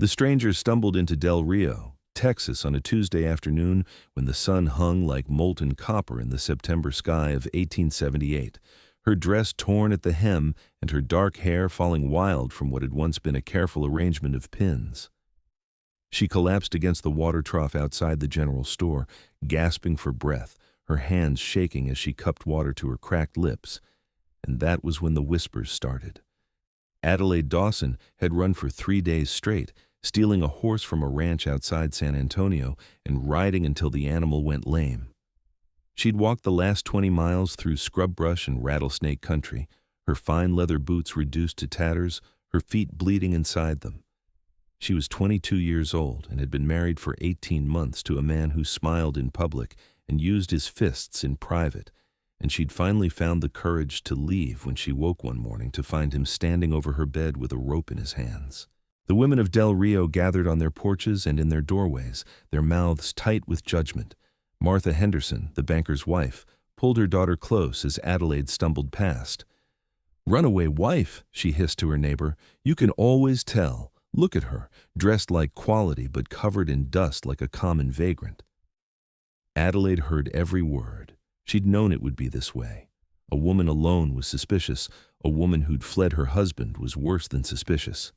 The strangers stumbled into Del Rio, Texas on a Tuesday afternoon when the sun hung like molten copper in the September sky of 1878, her dress torn at the hem and her dark hair falling wild from what had once been a careful arrangement of pins. She collapsed against the water trough outside the general store, gasping for breath, her hands shaking as she cupped water to her cracked lips. And that was when the whispers started. Adelaide Dawson had run for 3 days straight, stealing a horse from a ranch outside San Antonio and riding until the animal went lame. She'd walked the last 20 miles through scrub brush and rattlesnake country, her fine leather boots reduced to tatters, her feet bleeding inside them. She was 22 years old and had been married for 18 months to a man who smiled in public and used his fists in private, and she'd finally found the courage to leave when she woke one morning to find him standing over her bed with a rope in his hands. The women of Del Rio gathered on their porches and in their doorways, their mouths tight with judgment. Martha Henderson, the banker's wife, pulled her daughter close as Adelaide stumbled past. "Runaway wife," she hissed to her neighbor. "You can always tell. Look at her, dressed like quality but covered in dust like a common vagrant." Adelaide heard every word. She'd known it would be this way. A woman alone was suspicious. A woman who'd fled her husband was worse than suspicious.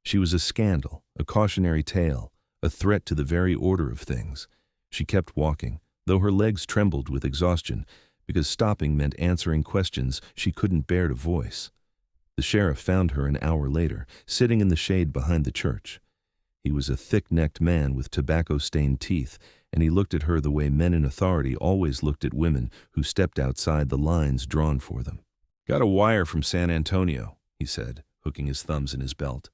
She was a scandal, a cautionary tale, a threat to the very order of things. She kept walking, though her legs trembled with exhaustion, because stopping meant answering questions she couldn't bear to voice. The sheriff found her an hour later, sitting in the shade behind the church. He was a thick-necked man with tobacco-stained teeth, and he looked at her the way men in authority always looked at women who stepped outside the lines drawn for them. "Got a wire from San Antonio," he said, hooking his thumbs in his belt.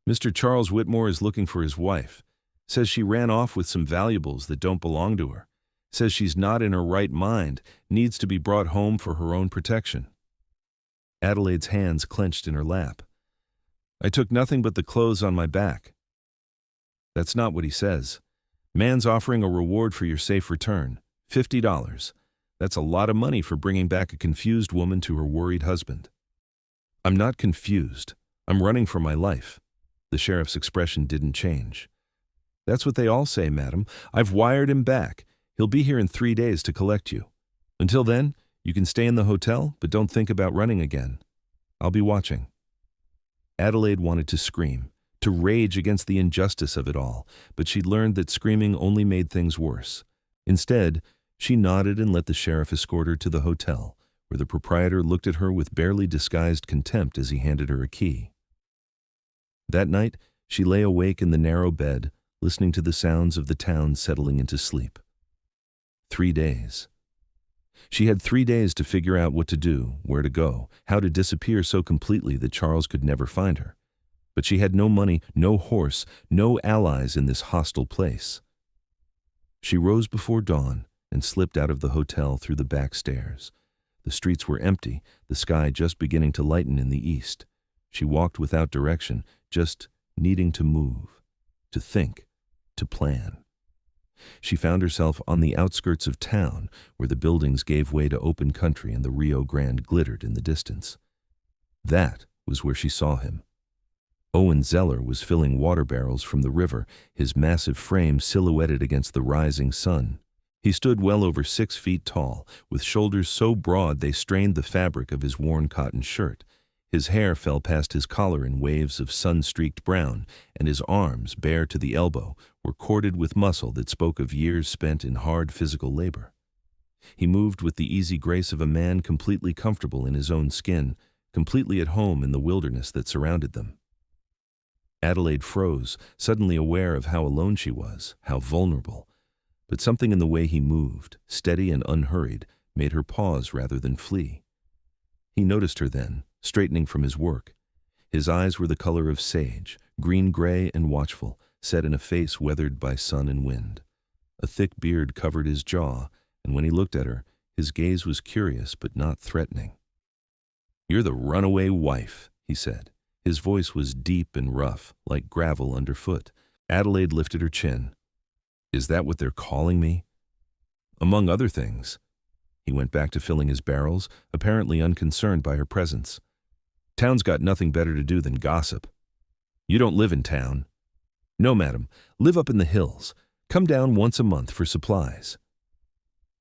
"Mr. Charles Whitmore is looking for his wife. Says she ran off with some valuables that don't belong to her. Says she's not in her right mind, needs to be brought home for her own protection." Adelaide's hands clenched in her lap. "I took nothing but the clothes on my back." "That's not what he says. Man's offering a reward for your safe return, $50. That's a lot of money for bringing back a confused woman to her worried husband." "I'm not confused. I'm running for my life." The sheriff's expression didn't change. "That's what they all say, madam. I've wired him back. He'll be here in 3 days to collect you. Until then, you can stay in the hotel, but don't think about running again. I'll be watching." Adelaide wanted to scream, to rage against the injustice of it all, but she'd learned that screaming only made things worse. Instead, she nodded and let the sheriff escort her to the hotel, where the proprietor looked at her with barely disguised contempt as he handed her a key. That night, she lay awake in the narrow bed, listening to the sounds of the town settling into sleep. 3 days. She had 3 days to figure out what to do, where to go, how to disappear so completely that Charles could never find her. But she had no money, no horse, no allies in this hostile place. She rose before dawn and slipped out of the hotel through the back stairs. The streets were empty, the sky just beginning to lighten in the east. She walked without direction, just needing to move, to think, to plan. She found herself on the outskirts of town, where the buildings gave way to open country and the Rio Grande glittered in the distance. That was where she saw him. Owen Zeller was filling water barrels from the river, his massive frame silhouetted against the rising sun. He stood well over 6 feet tall, with shoulders so broad they strained the fabric of his worn cotton shirt. His hair fell past his collar in waves of sun-streaked brown, and his arms, bare to the elbow, were corded with muscle that spoke of years spent in hard physical labor. He moved with the easy grace of a man completely comfortable in his own skin, completely at home in the wilderness that surrounded them. Adelaide froze, suddenly aware of how alone she was, how vulnerable. But something in the way he moved, steady and unhurried, made her pause rather than flee. He noticed her then, straightening from his work. His eyes were the color of sage, green-gray and watchful, set in a face weathered by sun and wind. A thick beard covered his jaw, and when he looked at her, his gaze was curious but not threatening. "You're the runaway wife," he said. His voice was deep and rough, like gravel underfoot. Adelaide lifted her chin. "Is that what they're calling me?" "Among other things." He went back to filling his barrels, apparently unconcerned by her presence. "Town's got nothing better to do than gossip. You don't live in town." No, madam, live up in the hills. Come down once a month for supplies.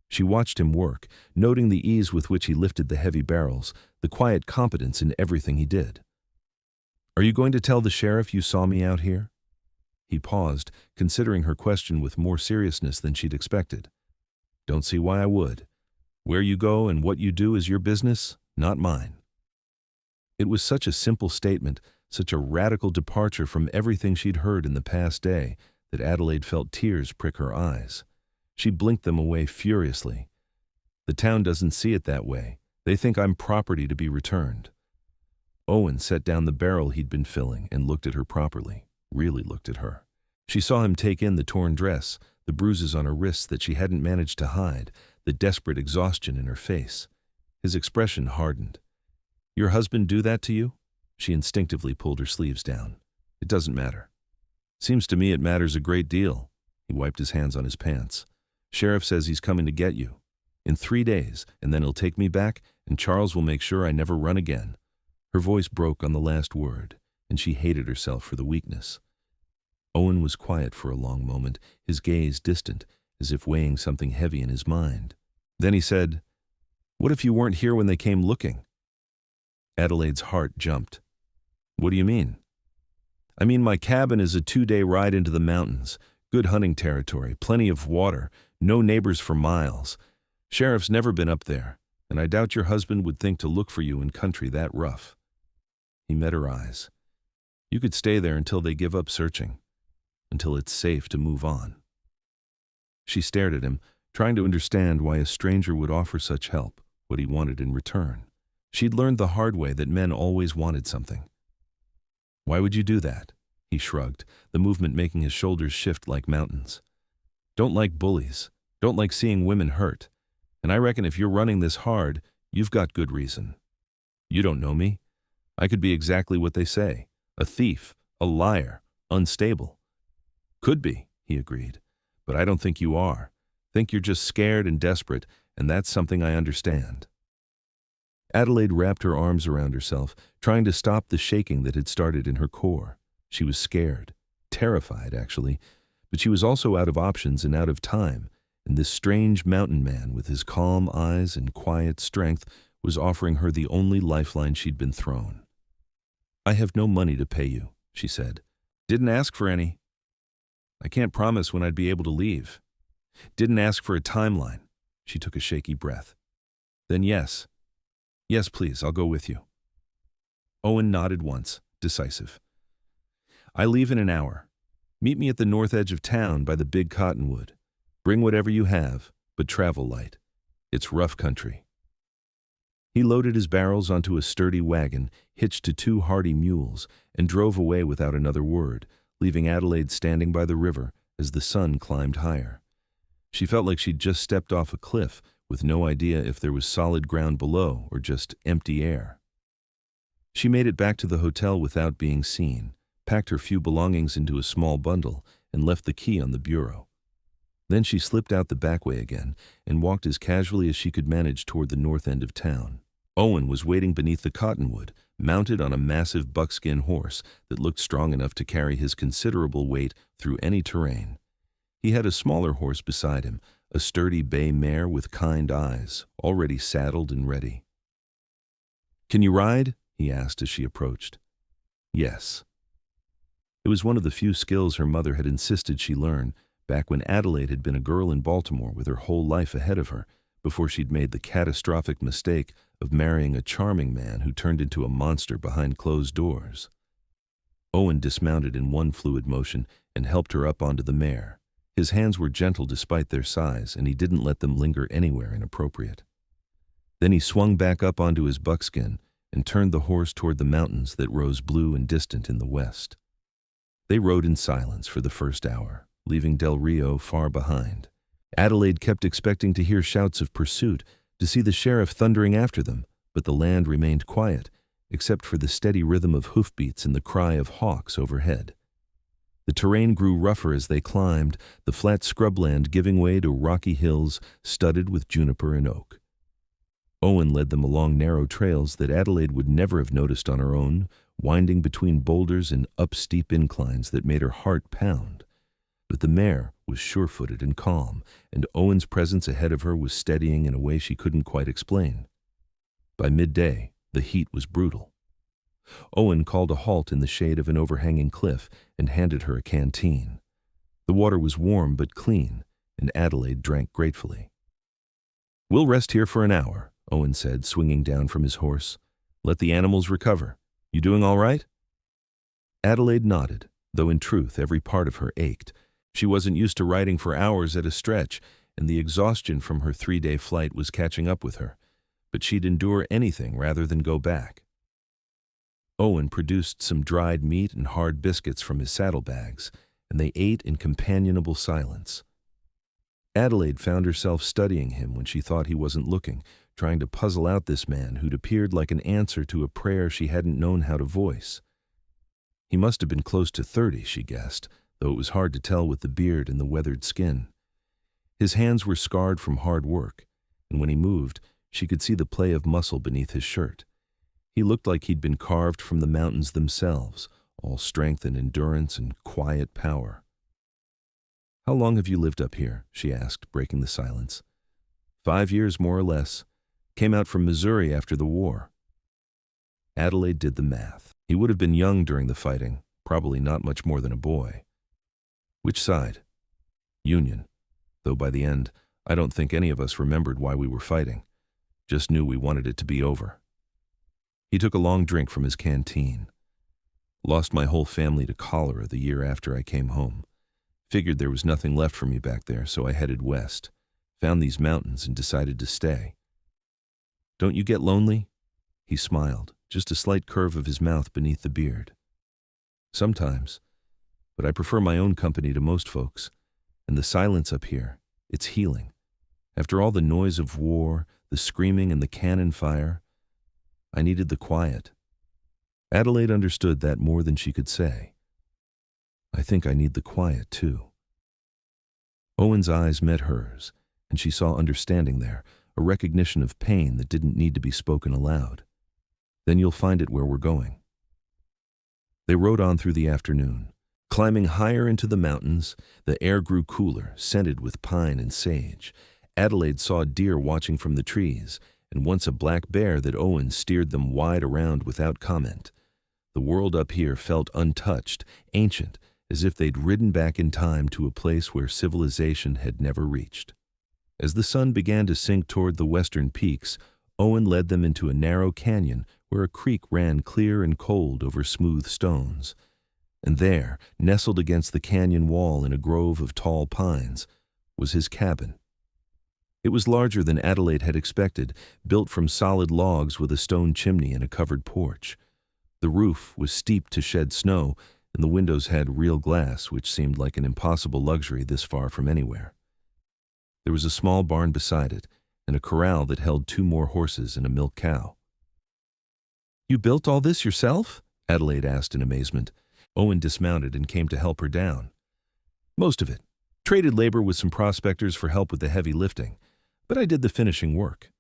She watched him work, noting the ease with which he lifted the heavy barrels, the quiet competence in everything he did. Are you going to tell the sheriff you saw me out here? He paused, considering her question with more seriousness than she'd expected. Don't see why I would. Where you go and what you do is your business, not mine. It was such a simple statement, such a radical departure from everything she'd heard in the past day, that Adelaide felt tears prick her eyes. She blinked them away furiously. The town doesn't see it that way. They think I'm property to be returned. Owen set down the barrel he'd been filling and looked at her properly, really looked at her. She saw him take in the torn dress, the bruises on her wrists that she hadn't managed to hide, the desperate exhaustion in her face. His expression hardened. Your husband do that to you? She instinctively pulled her sleeves down. It doesn't matter. Seems to me it matters a great deal. He wiped his hands on his pants. Sheriff says he's coming to get you. In 3 days, and then he'll take me back, and Charles will make sure I never run again. Her voice broke on the last word, and she hated herself for the weakness. Owen was quiet for a long moment, his gaze distant, as if weighing something heavy in his mind. Then he said, What if you weren't here when they came looking? Adelaide's heart jumped. What do you mean? I mean, my cabin is a 2-day ride into the mountains, good hunting territory, plenty of water, no neighbors for miles. Sheriff's never been up there, and I doubt your husband would think to look for you in country that rough. He met her eyes. You could stay there until they give up searching, until it's safe to move on. She stared at him, trying to understand why a stranger would offer such help, what he wanted in return. She'd learned the hard way that men always wanted something. Why would you do that? He shrugged, the movement making his shoulders shift like mountains. Don't like bullies. Don't like seeing women hurt. And I reckon if you're running this hard, you've got good reason. You don't know me. I could be exactly what they say. A thief, a liar, unstable. Could be, he agreed. But I don't think you are. Think you're just scared and desperate, and that's something I understand. Adelaide wrapped her arms around herself, trying to stop the shaking that had started in her core. She was scared, terrified actually, but she was also out of options and out of time, and this strange mountain man with his calm eyes and quiet strength was offering her the only lifeline she'd been thrown. I have no money to pay you, she said. Didn't ask for any. I can't promise when I'd be able to leave. Didn't ask for a timeline. She took a shaky breath. Then yes. Yes, please, I'll go with you. Owen nodded once, decisive. I leave in an hour. Meet me at the north edge of town by the big cottonwood. Bring whatever you have, but travel light. It's rough country. He loaded his barrels onto a sturdy wagon, hitched to 2 hardy mules, and drove away without another word, leaving Adelaide standing by the river as the sun climbed higher. She felt like she'd just stepped off a cliff, with no idea if there was solid ground below or just empty air. She made it back to the hotel without being seen, packed her few belongings into a small bundle, and left the key on the bureau. Then she slipped out the back way again and walked as casually as she could manage toward the north end of town. Owen was waiting beneath the cottonwood, mounted on a massive buckskin horse that looked strong enough to carry his considerable weight through any terrain. He had a smaller horse beside him, a sturdy bay mare with kind eyes, already saddled and ready. Can you ride? He asked as she approached. Yes. It was one of the few skills her mother had insisted she learn, back when Adelaide had been a girl in Baltimore with her whole life ahead of her, before she'd made the catastrophic mistake of marrying a charming man who turned into a monster behind closed doors. Owen dismounted in one fluid motion and helped her up onto the mare. His hands were gentle despite their size, and he didn't let them linger anywhere inappropriate. Then he swung back up onto his buckskin and turned the horse toward the mountains that rose blue and distant in the west. They rode in silence for the first hour, leaving Del Rio far behind. Adelaide kept expecting to hear shouts of pursuit, to see the sheriff thundering after them, but the land remained quiet, except for the steady rhythm of hoofbeats and the cry of hawks overhead. The terrain grew rougher as they climbed, the flat scrubland giving way to rocky hills studded with juniper and oak. Owen led them along narrow trails that Adelaide would never have noticed on her own, winding between boulders and up steep inclines that made her heart pound. But the mare was sure-footed and calm, and Owen's presence ahead of her was steadying in a way she couldn't quite explain. By midday, the heat was brutal. Owen called a halt in the shade of an overhanging cliff and handed her a canteen. The water was warm but clean, and Adelaide drank gratefully. "We'll rest here for an hour," Owen said, swinging down from his horse. "Let the animals recover. You doing all right?" Adelaide nodded, though in truth every part of her ached. She wasn't used to riding for hours at a stretch, and the exhaustion from her 3-day flight was catching up with her. But she'd endure anything rather than go back. Owen produced some dried meat and hard biscuits from his saddlebags, and they ate in companionable silence. Adelaide found herself studying him when she thought he wasn't looking, trying to puzzle out this man who'd appeared like an answer to a prayer she hadn't known how to voice. He must have been close to 30, she guessed, though it was hard to tell with the beard and the weathered skin. His hands were scarred from hard work, and when he moved, she could see the play of muscle beneath his shirt. He looked like he'd been carved from the mountains themselves, all strength and endurance and quiet power. "How long have you lived up here?" she asked, breaking the silence. 5 years, more or less. Came out from Missouri after the war." Adelaide did the math. He would have been young during the fighting, probably not much more than a boy. "Which side?" "Union. Though by the end, I don't think any of us remembered why we were fighting. Just knew we wanted it to be over." He took a long drink from his canteen. "Lost my whole family to cholera the year after I came home. Figured there was nothing left for me back there, so I headed west. Found these mountains and decided to stay." "Don't you get lonely?" He smiled, just a slight curve of his mouth beneath the beard. "Sometimes, but I prefer my own company to most folks. And the silence up here, it's healing. After all the noise of war, the screaming and the cannon fire, I needed the quiet." Adelaide understood that more than she could say. "I think I need the quiet, too." Owen's eyes met hers, and she saw understanding there, a recognition of pain that didn't need to be spoken aloud. "Then you'll find it where we're going." They rode on through the afternoon. Climbing higher into the mountains, the air grew cooler, scented with pine and sage. Adelaide saw deer watching from the trees, and once a black bear that Owen steered them wide around without comment. The world up here felt untouched, ancient, as if they'd ridden back in time to a place where civilization had never reached. As the sun began to sink toward the western peaks, Owen led them into a narrow canyon where a creek ran clear and cold over smooth stones. And there, nestled against the canyon wall in a grove of tall pines, was his cabin. It was larger than Adelaide had expected, built from solid logs with a stone chimney and a covered porch. The roof was steep to shed snow, and the windows had real glass, which seemed like an impossible luxury this far from anywhere. There was a small barn beside it, and a corral that held 2 more horses and a milk cow. "You built all this yourself?" Adelaide asked in amazement. Owen dismounted and came to help her down. "Most of it. Traded labor with some prospectors for help with the heavy lifting, but I did the finishing work."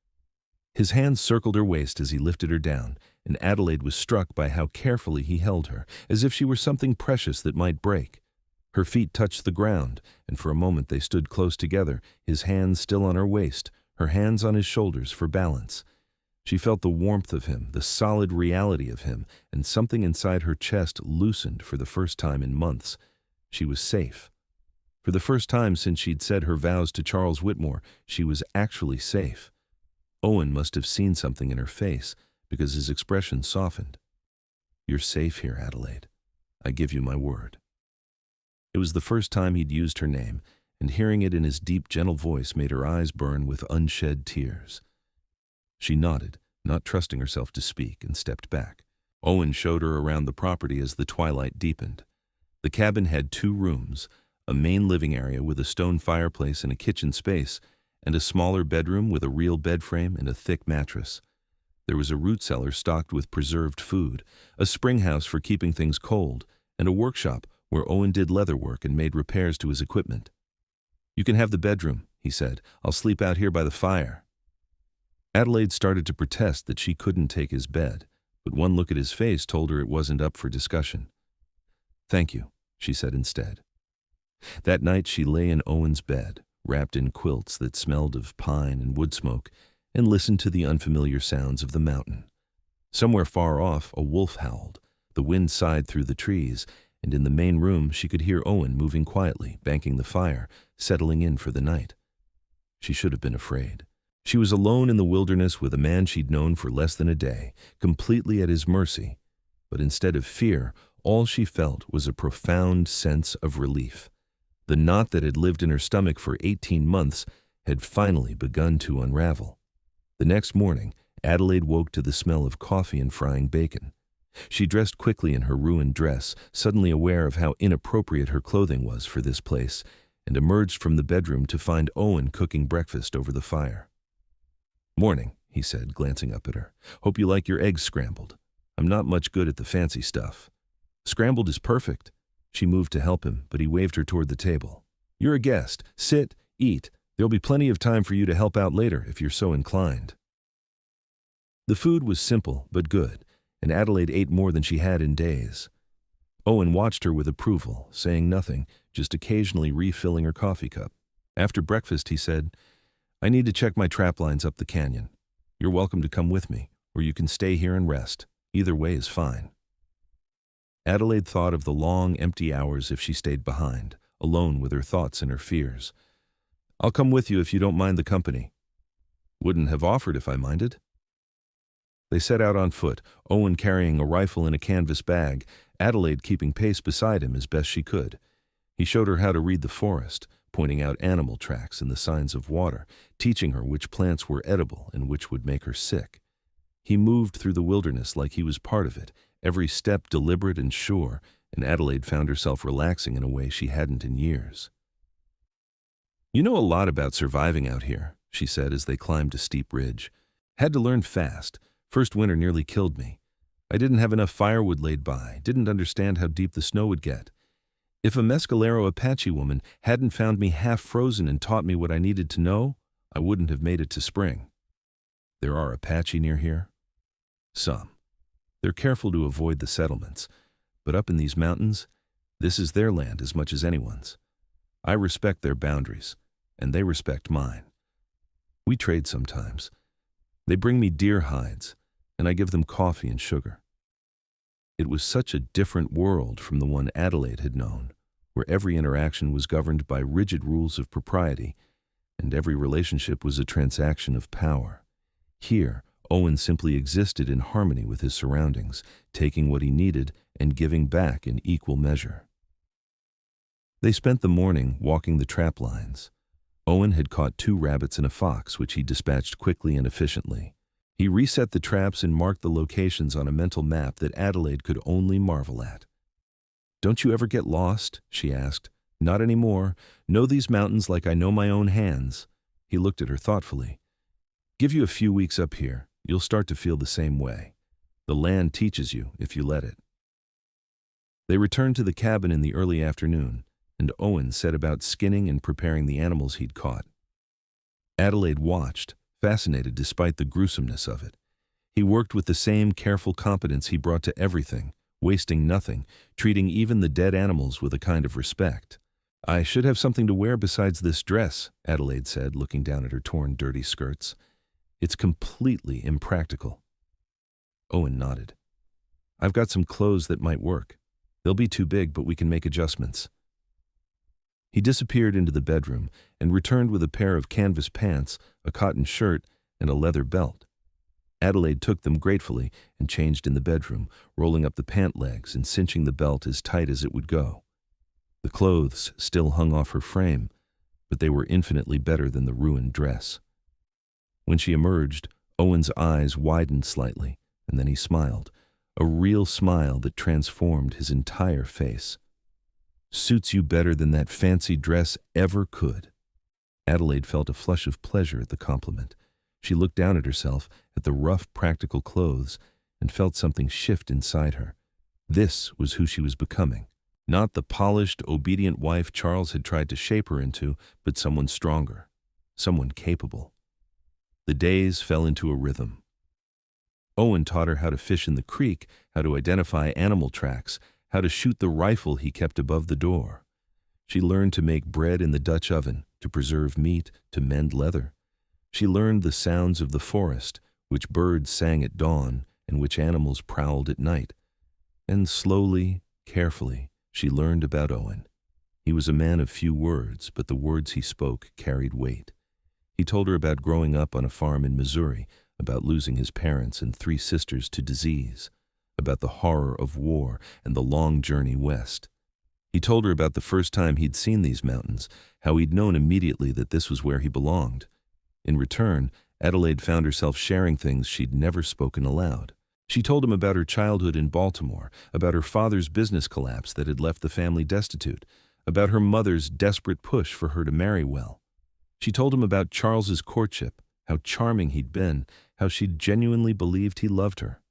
His hands circled her waist as he lifted her down, and Adelaide was struck by how carefully he held her, as if she were something precious that might break. Her feet touched the ground, and for a moment they stood close together, his hands still on her waist, her hands on his shoulders for balance. She felt the warmth of him, the solid reality of him, and something inside her chest loosened for the first time in months. She was safe. For the first time since she'd said her vows to Charles Whitmore, she was actually safe. Owen must have seen something in her face, because his expression softened. "You're safe here, Adelaide. I give you my word." It was the first time he'd used her name, and hearing it in his deep, gentle voice made her eyes burn with unshed tears. She nodded, not trusting herself to speak, and stepped back. Owen showed her around the property as the twilight deepened. The cabin had 2 rooms, a main living area with a stone fireplace and a kitchen space, and a smaller bedroom with a real bed frame and a thick mattress. There was a root cellar stocked with preserved food, a spring house for keeping things cold, and a workshop where Owen did leather work and made repairs to his equipment. "You can have the bedroom," he said. "I'll sleep out here by the fire." Adelaide started to protest that she couldn't take his bed, but one look at his face told her it wasn't up for discussion. "Thank you," she said instead. That night she lay in Owen's bed, wrapped in quilts that smelled of pine and wood smoke, and listened to the unfamiliar sounds of the mountain. Somewhere far off, a wolf howled. The wind sighed through the trees, and in the main room she could hear Owen moving quietly, banking the fire, settling in for the night. She should have been afraid. She was alone in the wilderness with a man she'd known for less than a day, completely at his mercy. But instead of fear, all she felt was a profound sense of relief. The knot that had lived in her stomach for 18 months had finally begun to unravel. The next morning, Adelaide woke to the smell of coffee and frying bacon. She dressed quickly in her ruined dress, suddenly aware of how inappropriate her clothing was for this place, and emerged from the bedroom to find Owen cooking breakfast over the fire. "Morning," he said, glancing up at her. "Hope you like your eggs scrambled. I'm not much good at the fancy stuff." "Scrambled is perfect." She moved to help him, but he waved her toward the table. "You're a guest. Sit, eat. There'll be plenty of time for you to help out later if you're so inclined." The food was simple but good, and Adelaide ate more than she had in days. Owen watched her with approval, saying nothing, just occasionally refilling her coffee cup. After breakfast, he said, "I need to check my trap lines up the canyon. You're welcome to come with me, or you can stay here and rest. Either way is fine." Adelaide thought of the long, empty hours if she stayed behind, alone with her thoughts and her fears. "I'll come with you if you don't mind the company." "Wouldn't have offered if I minded." They set out on foot, Owen carrying a rifle in a canvas bag, Adelaide keeping pace beside him as best she could. He showed her how to read the forest, pointing out animal tracks and the signs of water, teaching her which plants were edible and which would make her sick. He moved through the wilderness like he was part of it, every step deliberate and sure, and Adelaide found herself relaxing in a way she hadn't in years. "You know a lot about surviving out here," she said as they climbed a steep ridge. "Had to learn fast. First winter nearly killed me. I didn't have enough firewood laid by, didn't understand how deep the snow would get. If a Mescalero Apache woman hadn't found me half frozen and taught me what I needed to know, I wouldn't have made it to spring." "There are Apache near here?" "Some. They're careful to avoid the settlements, but up in these mountains, this is their land as much as anyone's. I respect their boundaries, and they respect mine. We trade sometimes. They bring me deer hides, and I give them coffee and sugar." It was such a different world from the one Adelaide had known, where every interaction was governed by rigid rules of propriety, and every relationship was a transaction of power. Here, Owen simply existed in harmony with his surroundings, taking what he needed and giving back in equal measure. They spent the morning walking the trap lines. Owen had caught 2 rabbits and a fox, which he dispatched quickly and efficiently. He reset the traps and marked the locations on a mental map that Adelaide could only marvel at. "Don't you ever get lost?" she asked. "Not anymore. Know these mountains like I know my own hands." He looked at her thoughtfully. "Give you a few weeks up here. You'll start to feel the same way. The land teaches you if you let it." They returned to the cabin in the early afternoon, and Owen set about skinning and preparing the animals he'd caught. Adelaide watched, fascinated despite the gruesomeness of it. He worked with the same careful competence he brought to everything, wasting nothing, treating even the dead animals with a kind of respect. "I should have something to wear besides this dress," Adelaide said, looking down at her torn, dirty skirts. "It's completely impractical." Owen nodded. "I've got some clothes that might work. They'll be too big, but we can make adjustments." He disappeared into the bedroom and returned with a pair of canvas pants, a cotton shirt, and a leather belt. Adelaide took them gratefully and changed in the bedroom, rolling up the pant legs and cinching the belt as tight as it would go. The clothes still hung off her frame, but they were infinitely better than the ruined dress. When she emerged, Owen's eyes widened slightly, and then he smiled, a real smile that transformed his entire face. "Suits you better than that fancy dress ever could." Adelaide felt a flush of pleasure at the compliment. She looked down at herself, at the rough, practical clothes, and felt something shift inside her. This was who she was becoming. Not the polished, obedient wife Charles had tried to shape her into, but someone stronger, someone capable. The days fell into a rhythm. Owen taught her how to fish in the creek, how to identify animal tracks, how to shoot the rifle he kept above the door. She learned to make bread in the Dutch oven, to preserve meat, to mend leather. She learned the sounds of the forest, which birds sang at dawn and which animals prowled at night. And slowly, carefully, she learned about Owen. He was a man of few words, but the words he spoke carried weight. He told her about growing up on a farm in Missouri, about losing his parents and 3 sisters to disease, about the horror of war and the long journey west. He told her about the first time he'd seen these mountains, how he'd known immediately that this was where he belonged. In return, Adelaide found herself sharing things she'd never spoken aloud. She told him about her childhood in Baltimore, about her father's business collapse that had left the family destitute, about her mother's desperate push for her to marry well. She told him about Charles's courtship, how charming he'd been, how she'd genuinely believed he loved her.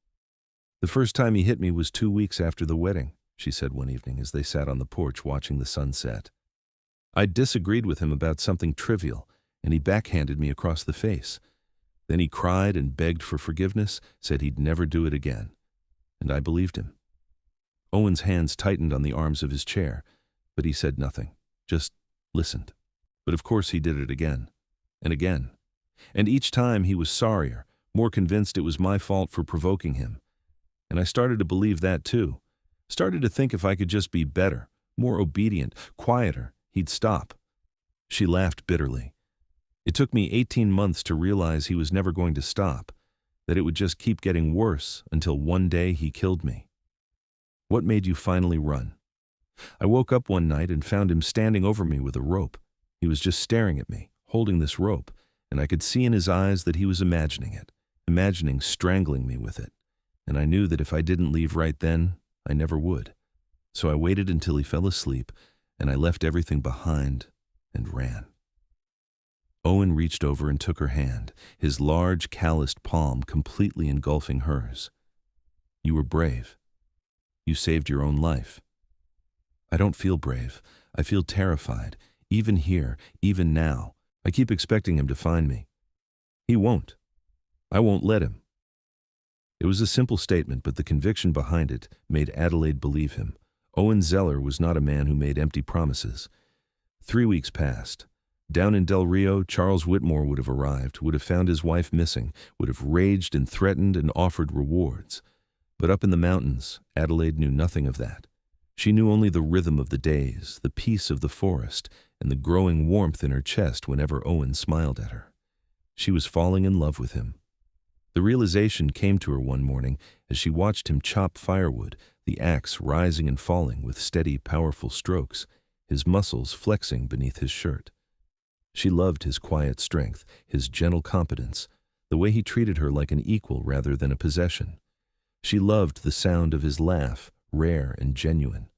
"The first time he hit me was 2 weeks after the wedding," she said one evening as they sat on the porch watching the sunset. "I disagreed with him about something trivial, and he backhanded me across the face. Then he cried and begged for forgiveness, said he'd never do it again. And I believed him." Owen's hands tightened on the arms of his chair, but he said nothing, just listened. But of course he did it again, and again. And each time he was sorrier, more convinced it was my fault for provoking him. And I started to believe that too. Started to think if I could just be better, more obedient, quieter, he'd stop. She laughed bitterly. It took me 18 months to realize he was never going to stop, that it would just keep getting worse until one day he killed me. "What made you finally run?" "I woke up one night and found him standing over me with a rope. He was just staring at me, holding this rope, and I could see in his eyes that he was imagining it, imagining strangling me with it. And I knew that if I didn't leave right then, I never would. So I waited until he fell asleep, and I left everything behind and ran." Owen reached over and took her hand, his large, calloused palm completely engulfing hers. "You were brave. You saved your own life." "I don't feel brave. I feel terrified. Even here, even now. I keep expecting him to find me." "He won't. I won't let him." It was a simple statement, but the conviction behind it made Adelaide believe him. Owen Zeller was not a man who made empty promises. 3 weeks passed. Down in Del Rio, Charles Whitmore would have arrived, would have found his wife missing, would have raged and threatened and offered rewards. But up in the mountains, Adelaide knew nothing of that. She knew only the rhythm of the days, the peace of the forest, and the growing warmth in her chest whenever Owen smiled at her. She was falling in love with him. The realization came to her one morning as she watched him chop firewood, the axe rising and falling with steady, powerful strokes, his muscles flexing beneath his shirt. She loved his quiet strength, his gentle competence, the way he treated her like an equal rather than a possession. She loved the sound of his laugh, rare and genuine.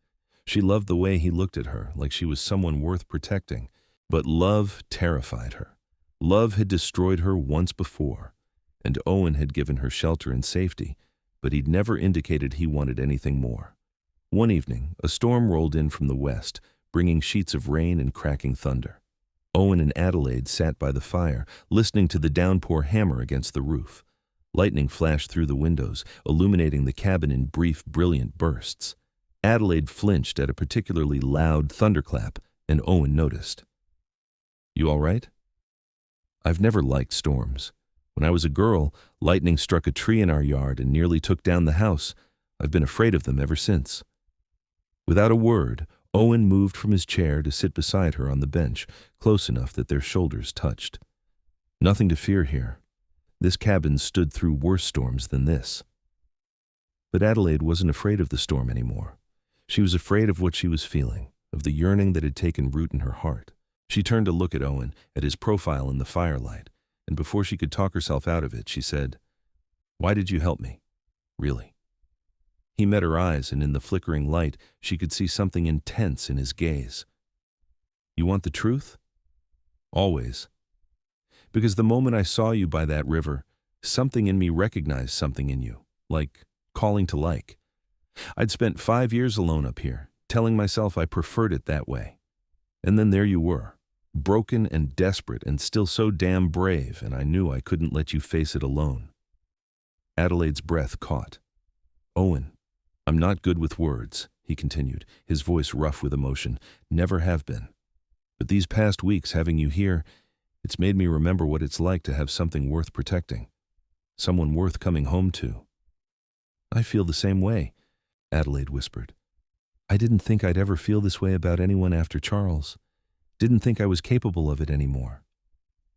She loved the way he looked at her like she was someone worth protecting. But love terrified her. Love had destroyed her once before, and Owen had given her shelter and safety, but he'd never indicated he wanted anything more. One evening, a storm rolled in from the west, bringing sheets of rain and cracking thunder. Owen and Adelaide sat by the fire, listening to the downpour hammer against the roof. Lightning flashed through the windows, illuminating the cabin in brief, brilliant bursts. Adelaide flinched at a particularly loud thunderclap, and Owen noticed. "You all right?" "I've never liked storms. When I was a girl, lightning struck a tree in our yard and nearly took down the house. I've been afraid of them ever since." Without a word, Owen moved from his chair to sit beside her on the bench, close enough that their shoulders touched. "Nothing to fear here. This cabin stood through worse storms than this." But Adelaide wasn't afraid of the storm anymore. She was afraid of what she was feeling, of the yearning that had taken root in her heart. She turned to look at Owen, at his profile in the firelight, and before she could talk herself out of it, she said, "Why did you help me? Really?" He met her eyes, and in the flickering light, she could see something intense in his gaze. "You want the truth?" "Always. Because the moment I saw you by that river, something in me recognized something in you, like calling to like. I'd spent 5 years alone up here, telling myself I preferred it that way. And then there you were, broken and desperate and still so damn brave, and I knew I couldn't let you face it alone. Adelaide's breath caught. Owen, I'm not good with words, he continued, his voice rough with emotion. Never have been. But these past weeks, having you here, it's made me remember what it's like to have something worth protecting. Someone worth coming home to. I feel the same way, Adelaide whispered. I didn't think I'd ever feel this way about anyone after Charles. Didn't think I was capable of it anymore.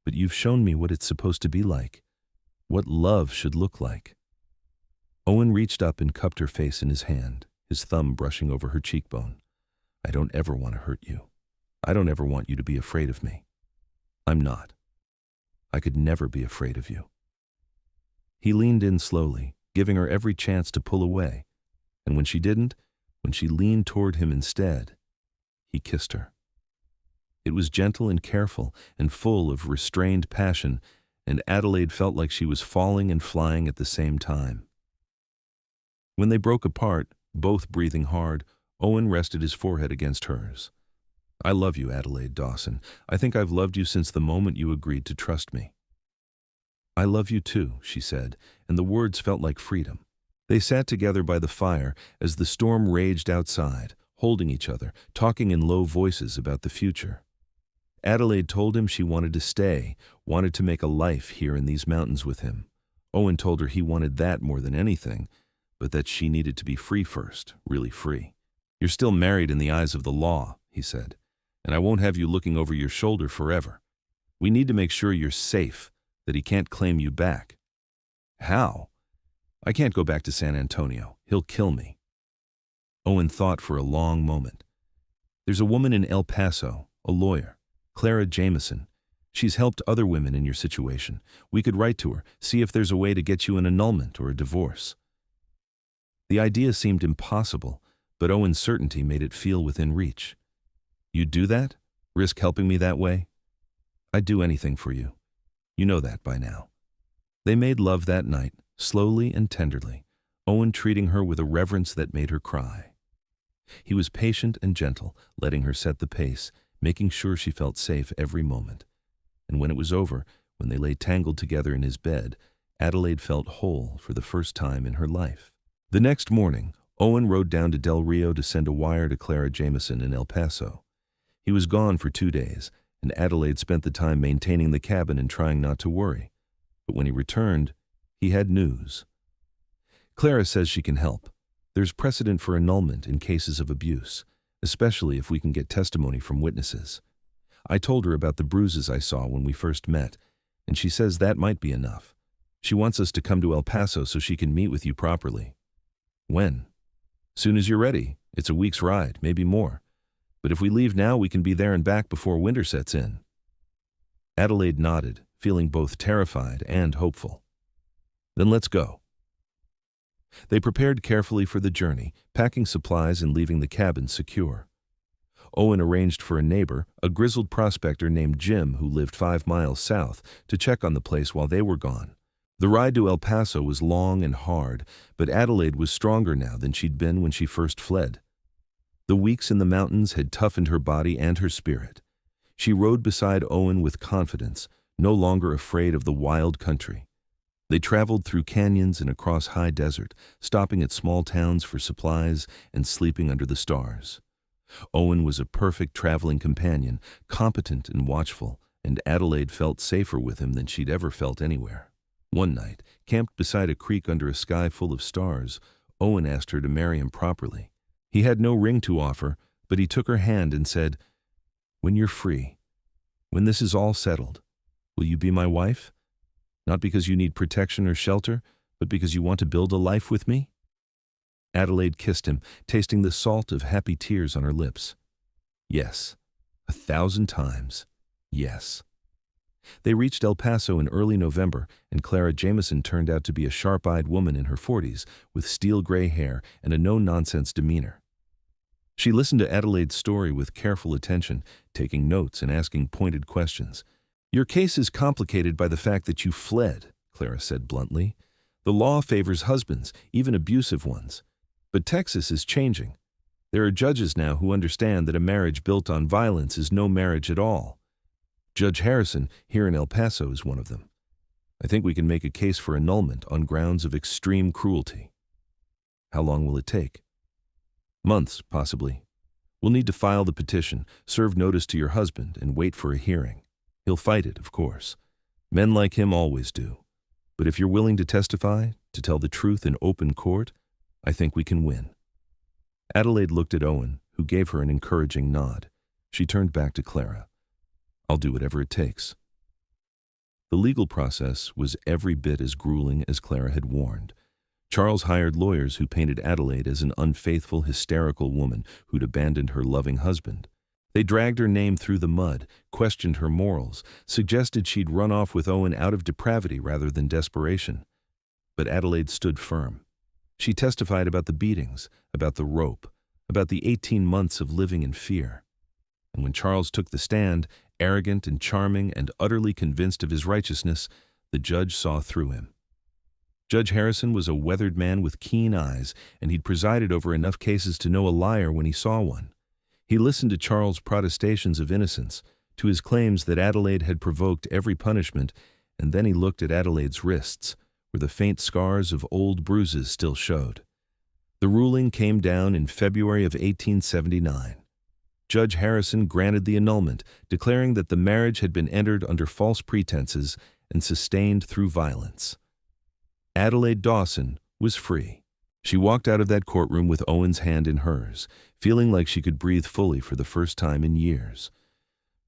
But you've shown me what it's supposed to be like. What love should look like. Owen reached up and cupped her face in his hand, his thumb brushing over her cheekbone. I don't ever want to hurt you. I don't ever want you to be afraid of me. I'm not. I could never be afraid of you. He leaned in slowly, giving her every chance to pull away, and when she didn't, when she leaned toward him instead, he kissed her. It was gentle and careful and full of restrained passion, and Adelaide felt like she was falling and flying at the same time. When they broke apart, both breathing hard, Owen rested his forehead against hers. I love you, Adelaide Dawson. I think I've loved you since the moment you agreed to trust me. I love you too, she said, and the words felt like freedom. They sat together by the fire as the storm raged outside, holding each other, talking in low voices about the future. Adelaide told him she wanted to stay, wanted to make a life here in these mountains with him. Owen told her he wanted that more than anything, but that she needed to be free first, really free. You're still married in the eyes of the law, he said, and I won't have you looking over your shoulder forever. We need to make sure you're safe, that he can't claim you back. How? I can't go back to San Antonio. He'll kill me. Owen thought for a long moment. There's a woman in El Paso, a lawyer, Clara Jameson. She's helped other women in your situation. We could write to her, see if there's a way to get you an annulment or a divorce. The idea seemed impossible, but Owen's certainty made it feel within reach. You'd do that? Risk helping me that way? I'd do anything for you. You know that by now. They made love that night, slowly and tenderly, Owen treating her with a reverence that made her cry. He was patient and gentle, letting her set the pace, making sure she felt safe every moment. And when it was over, when they lay tangled together in his bed, Adelaide felt whole for the first time in her life. The next morning, Owen rode down to Del Rio to send a wire to Clara Jameson in El Paso. He was gone for 2 days, and Adelaide spent the time maintaining the cabin and trying not to worry. But when he returned, he had news. Clara says she can help. There's precedent for annulment in cases of abuse, especially if we can get testimony from witnesses. I told her about the bruises I saw when we first met, and she says that might be enough. She wants us to come to El Paso so she can meet with you properly. When? Soon as you're ready. It's a week's ride, maybe more. But if we leave now, we can be there and back before winter sets in. Adelaide nodded, feeling both terrified and hopeful. Then let's go. They prepared carefully for the journey, packing supplies and leaving the cabin secure. Owen arranged for a neighbor, a grizzled prospector named Jim who lived 5 miles south, to check on the place while they were gone. The ride to El Paso was long and hard, but Adelaide was stronger now than she'd been when she first fled. The weeks in the mountains had toughened her body and her spirit. She rode beside Owen with confidence, no longer afraid of the wild country. They traveled through canyons and across high desert, stopping at small towns for supplies and sleeping under the stars. Owen was a perfect traveling companion, competent and watchful, and Adelaide felt safer with him than she'd ever felt anywhere. One night, camped beside a creek under a sky full of stars, Owen asked her to marry him properly. He had no ring to offer, but he took her hand and said, "When you're free, when this is all settled, will you be my wife? Not because you need protection or shelter, but because you want to build a life with me?" Adelaide kissed him, tasting the salt of happy tears on her lips. Yes, 1,000 times, yes. They reached El Paso in early November, and Clara Jameson turned out to be a sharp-eyed woman in her 40s, with steel-gray hair and a no-nonsense demeanor. She listened to Adelaide's story with careful attention, taking notes and asking pointed questions. "Your case is complicated by the fact that you fled," Clara said bluntly. "The law favors husbands, even abusive ones. But Texas is changing. There are judges now who understand that a marriage built on violence is no marriage at all. Judge Harrison here in El Paso is one of them. I think we can make a case for annulment on grounds of extreme cruelty. How long will it take? Months, possibly. We'll need to file the petition, serve notice to your husband, and wait for a hearing. He'll fight it, of course. Men like him always do. But if you're willing to testify, to tell the truth in open court, I think we can win. Adelaide looked at Owen, who gave her an encouraging nod. She turned back to Clara. I'll do whatever it takes. The legal process was every bit as grueling as Clara had warned. Charles hired lawyers who painted Adelaide as an unfaithful, hysterical woman who'd abandoned her loving husband. They dragged her name through the mud, questioned her morals, suggested she'd run off with Owen out of depravity rather than desperation. But Adelaide stood firm. She testified about the beatings, about the rope, about the 18 months of living in fear. And when Charles took the stand, arrogant and charming and utterly convinced of his righteousness, the judge saw through him. Judge Harrison was a weathered man with keen eyes, and he'd presided over enough cases to know a liar when he saw one. He listened to Charles' protestations of innocence, to his claims that Adelaide had provoked every punishment, and then he looked at Adelaide's wrists, where the faint scars of old bruises still showed. The ruling came down in February of 1879. Judge Harrison granted the annulment, declaring that the marriage had been entered under false pretenses and sustained through violence. Adelaide Dawson was free. She walked out of that courtroom with Owen's hand in hers, feeling like she could breathe fully for the first time in years.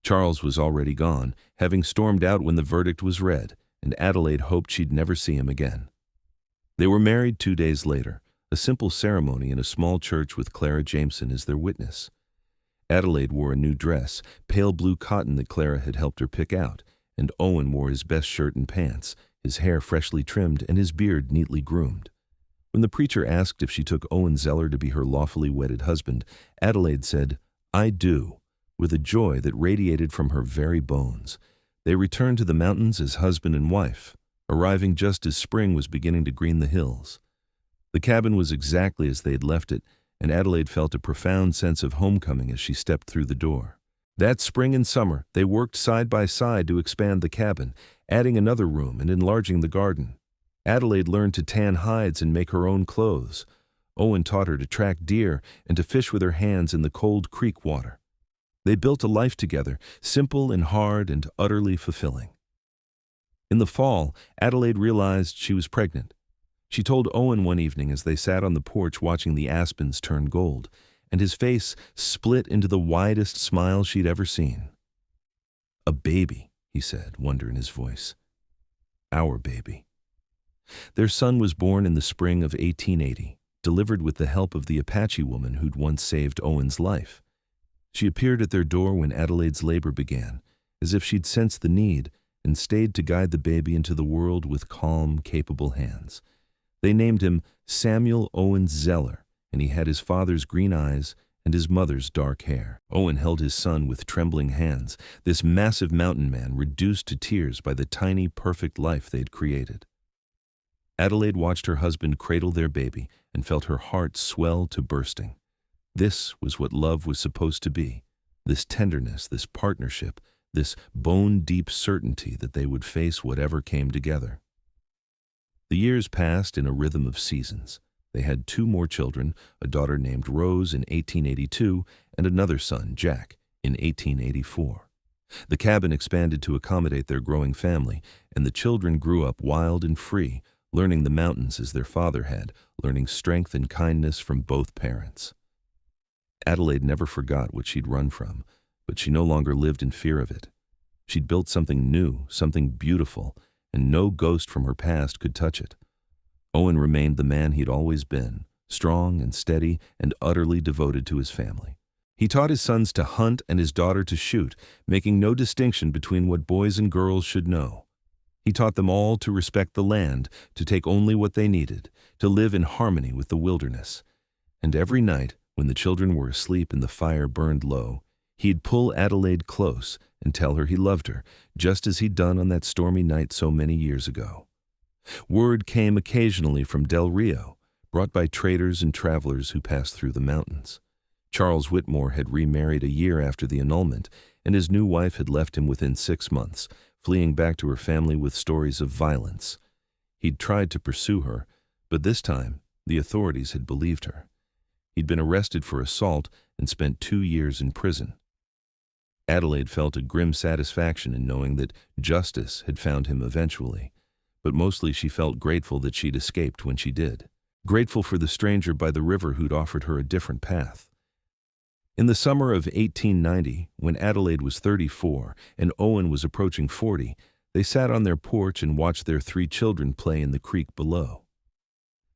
Charles was already gone, having stormed out when the verdict was read, and Adelaide hoped she'd never see him again. They were married 2 days later, a simple ceremony in a small church with Clara Jameson as their witness. Adelaide wore a new dress, pale blue cotton that Clara had helped her pick out, and Owen wore his best shirt and pants, his hair freshly trimmed and his beard neatly groomed. When the preacher asked if she took Owen Zeller to be her lawfully wedded husband, Adelaide said, "I do," with a joy that radiated from her very bones. They returned to the mountains as husband and wife, arriving just as spring was beginning to green the hills. The cabin was exactly as they had left it, and Adelaide felt a profound sense of homecoming as she stepped through the door. That spring and summer, they worked side by side to expand the cabin, adding another room and enlarging the garden. Adelaide learned to tan hides and make her own clothes. Owen taught her to track deer and to fish with her hands in the cold creek water. They built a life together, simple and hard and utterly fulfilling. In the fall, Adelaide realized she was pregnant. She told Owen one evening as they sat on the porch watching the aspens turn gold, and his face split into the widest smile she'd ever seen. "A baby," he said, wonder in his voice. "Our baby." Their son was born in the spring of 1880, delivered with the help of the Apache woman who'd once saved Owen's life. She appeared at their door when Adelaide's labor began, as if she'd sensed the need, and stayed to guide the baby into the world with calm, capable hands. They named him Samuel Owen Zeller, and he had his father's green eyes and his mother's dark hair. Owen held his son with trembling hands, this massive mountain man reduced to tears by the tiny, perfect life they'd created. Adelaide watched her husband cradle their baby and felt her heart swell to bursting. This was what love was supposed to be, this tenderness, this partnership, this bone-deep certainty that they would face whatever came together. The years passed in a rhythm of seasons. They had 2 more children, a daughter named Rose in 1882 and another son, Jack, in 1884. The cabin expanded to accommodate their growing family, and the children grew up wild and free, learning the mountains as their father had, learning strength and kindness from both parents. Adelaide never forgot what she'd run from, but she no longer lived in fear of it. She'd built something new, something beautiful, and no ghost from her past could touch it. Owen remained the man he'd always been, strong and steady and utterly devoted to his family. He taught his sons to hunt and his daughter to shoot, making no distinction between what boys and girls should know. He taught them all to respect the land, to take only what they needed, to live in harmony with the wilderness. And every night, when the children were asleep and the fire burned low, he'd pull Adelaide close and tell her he loved her, just as he'd done on that stormy night so many years ago. Word came occasionally from Del Rio, brought by traders and travelers who passed through the mountains. Charles Whitmore had remarried a year after the annulment, and his new wife had left him within 6 months, fleeing back to her family with stories of violence. He'd tried to pursue her, but this time the authorities had believed her. He'd been arrested for assault and spent 2 years in prison. Adelaide felt a grim satisfaction in knowing that justice had found him eventually, but mostly she felt grateful that she'd escaped when she did. Grateful for the stranger by the river who'd offered her a different path. In the summer of 1890, when Adelaide was 34 and Owen was approaching 40, they sat on their porch and watched their 3 children play in the creek below.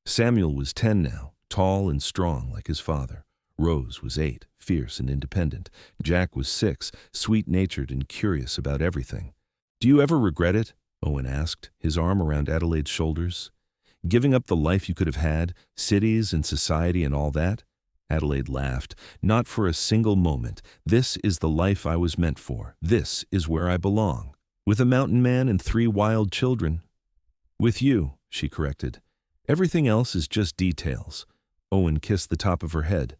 Samuel was 10 now, tall and strong like his father. Rose was 8, fierce and independent. Jack was 6, sweet-natured and curious about everything. "Do you ever regret it?" Owen asked, his arm around Adelaide's shoulders. "Giving up the life you could have had, cities and society and all that?" Adelaide laughed. "Not for a single moment. This is the life I was meant for. This is where I belong. With a mountain man and 3 wild children." "With you," she corrected. "Everything else is just details." Owen kissed the top of her head.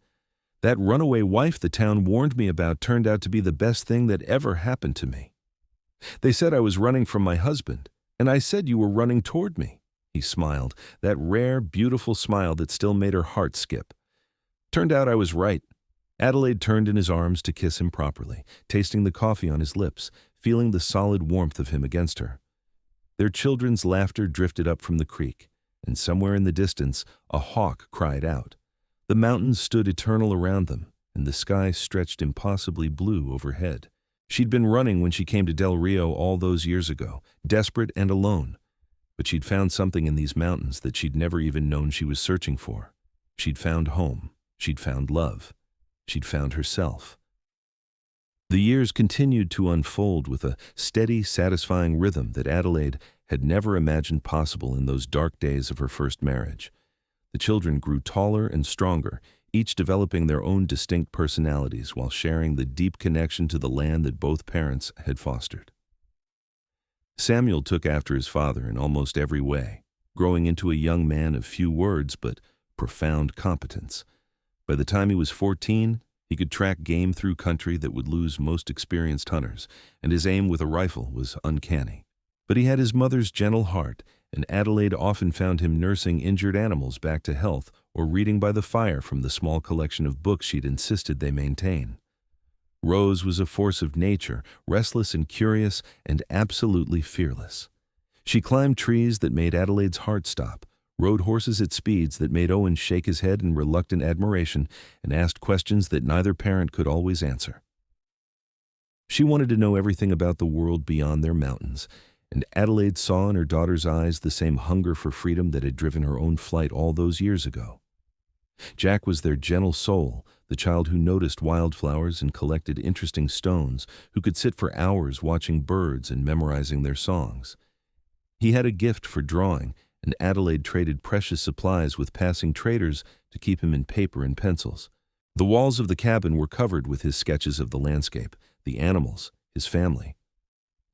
"That runaway wife the town warned me about turned out to be the best thing that ever happened to me. They said I was running from my husband, and I said you were running toward me." He smiled, that rare, beautiful smile that still made her heart skip. "Turned out I was right." Adelaide turned in his arms to kiss him properly, tasting the coffee on his lips, feeling the solid warmth of him against her. Their children's laughter drifted up from the creek, and somewhere in the distance a hawk cried out. The mountains stood eternal around them, and the sky stretched impossibly blue overhead. She'd been running when she came to Del Rio all those years ago, desperate and alone. But she'd found something in these mountains that she'd never even known she was searching for. She'd found home. She'd found love. She'd found herself. The years continued to unfold with a steady, satisfying rhythm that Adelaide had never imagined possible in those dark days of her first marriage. The children grew taller and stronger, each developing their own distinct personalities while sharing the deep connection to the land that both parents had fostered. Samuel took after his father in almost every way, growing into a young man of few words but profound competence. By the time he was 14, he could track game through country that would lose most experienced hunters, and his aim with a rifle was uncanny. But he had his mother's gentle heart, and Adelaide often found him nursing injured animals back to health or reading by the fire from the small collection of books she'd insisted they maintain. Rose was a force of nature, restless and curious, and absolutely fearless. She climbed trees that made Adelaide's heart stop, rode horses at speeds that made Owen shake his head in reluctant admiration, and asked questions that neither parent could always answer. She wanted to know everything about the world beyond their mountains, and Adelaide saw in her daughter's eyes the same hunger for freedom that had driven her own flight all those years ago. Jack was their gentle soul, the child who noticed wildflowers and collected interesting stones, who could sit for hours watching birds and memorizing their songs. He had a gift for drawing, and Adelaide traded precious supplies with passing traders to keep him in paper and pencils. The walls of the cabin were covered with his sketches of the landscape, the animals, his family.